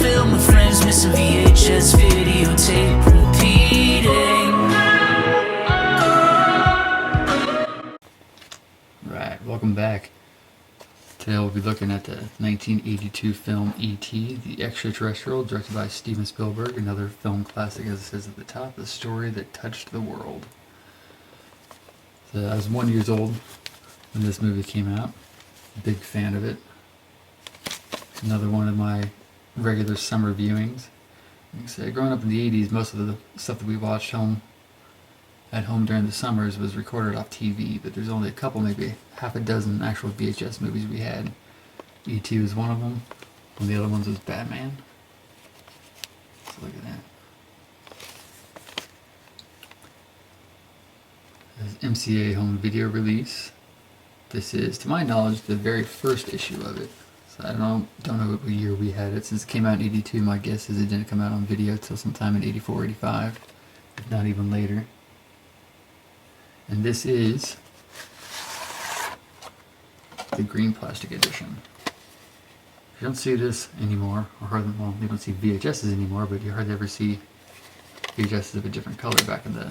film with friends, missing VHS videotape repeating. Right, welcome back. Today we'll be looking at the 1982 film E.T., the Extra-Terrestrial, directed by Steven Spielberg, another film classic, as it says at the top, the story that touched the world. So I was 1 year old when this movie came out, big fan of it. Another one of my regular summer viewings. Like I say, growing up in the 80s, most of the stuff that we watched at home during the summers was recorded off TV, but there's only a couple, maybe half a dozen actual VHS movies we had. E.T. was one of them, and the other ones was Batman. So look at that. This is MCA home video release. This is, to my knowledge, the very first issue of it. So I don't know what year we had it. Since it came out in 82, my guess is it didn't come out on video till sometime in 84, 85, if not even later. And this is the green plastic edition. You don't see this anymore, or hardly, well, you don't see VHSs anymore, but you hardly ever see VHSs of a different color back in the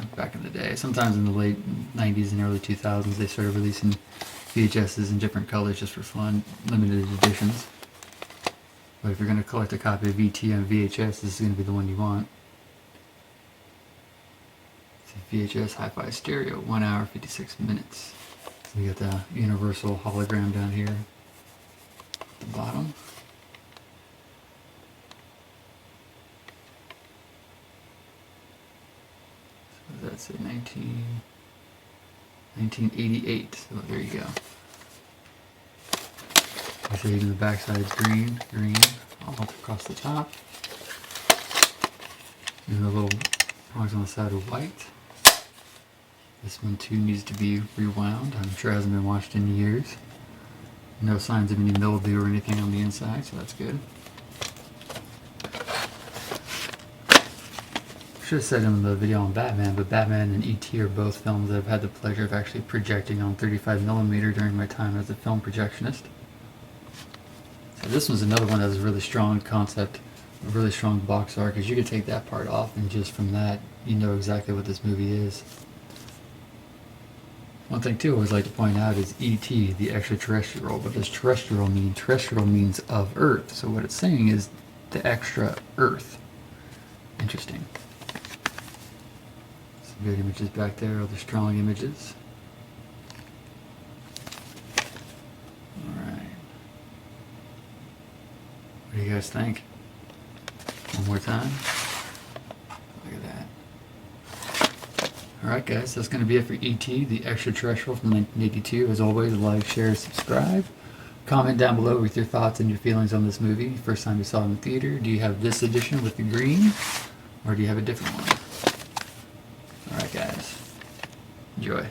day. Sometimes in the late 90s and early 2000s, they started releasing VHSs in different colors just for fun, limited editions. But if you're going to collect a copy of E.T. on VHS, this is going to be the one you want. VHS Hi-Fi Stereo, 1 hour 56 minutes. So you got the universal hologram down here at the bottom. So that's a 1988. So there you go. So even the backside is green, all across the top. And the little prongs on the side are white. This one too needs to be rewound. I'm sure it hasn't been washed in years. No signs of any mildew or anything on the inside, so that's good. Should have said in the video on Batman, but Batman and E.T. are both films that I've had the pleasure of actually projecting on 35mm during my time as a film projectionist. So this one's another one that has a really strong concept, a really strong box art, because you could take that part off and just from that you know exactly what this movie is. One thing too I always like to point out is E.T., the extraterrestrial. What does terrestrial mean? Terrestrial means of Earth. So what it's saying is the extra Earth. Interesting. Some good images back there, other strong images. Alright. What do you guys think? One more time. Look at that. Alright guys, that's going to be it for E.T., the Extra-Terrestrial from 1982. As always, like, share, subscribe. Comment down below with your thoughts and your feelings on this movie. First time you saw it in the theater. Do you have this edition with the green? Or do you have a different one? Alright guys, enjoy.